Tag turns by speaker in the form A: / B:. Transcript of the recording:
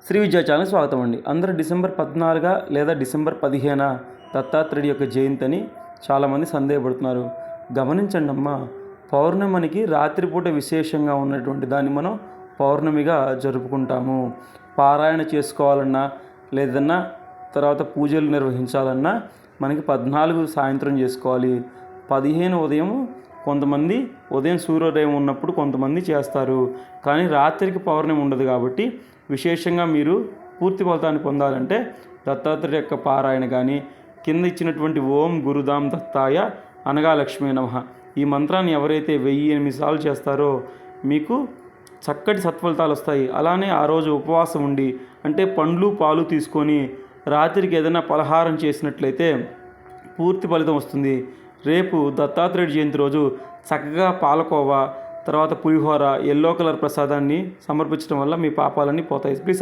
A: శ్రీ విద్యా ఛానల్ స్వాగతం అండి. అందరూ డిసెంబర్ 14 లేదా డిసెంబర్ 15 దత్తాత్రేయుడి యొక్క జయంతి అని చాలామంది సందేహపడుతున్నారు. గమనించండి అమ్మా, పౌర్ణమికి రాత్రిపూట విశేషంగా ఉన్నటువంటి దాన్ని మనం పౌర్ణమిగా జరుపుకుంటాము. పారాయణ చేసుకోవాలన్నా లేదన్నా తర్వాత పూజలు నిర్వహించాలన్నా మనకి 14 సాయంత్రం చేసుకోవాలి. 15 ఉదయం కొంతమంది ఉదయం సూర్యోదయం ఉన్నప్పుడు కొంతమంది చేస్తారు. కానీ రాత్రికి పౌర్ణమి ఉండదు కాబట్టి విశేషంగా మీరు పూర్తి ఫలితాన్ని పొందాలంటే దత్తాత్రేయ యొక్క పారాయణ కానీ కింద ఇచ్చినటువంటి ఓం గురుదాం దత్తాయ అనగా లక్ష్మీ నమః ఈ మంత్రాన్ని ఎవరైతే 1008 సార్లు చేస్తారో మీకు చక్కటి సత్ఫలితాలు వస్తాయి. అలానే ఆ రోజు ఉపవాసం ఉండి అంటే పండ్లు పాలు తీసుకొని రాత్రికి ఏదైనా పలహారం చేసినట్లయితే పూర్తి ఫలితం వస్తుంది. రేపు దత్తాత్రేయుడి జయంతి రోజు చక్కగా పాలకోవా తర్వాత పులిహోర ఎల్లో కలర్ ప్రసాదాన్ని సమర్పించడం వల్ల మీ పాపాలన్నీ పోతాయి. ప్లీజ్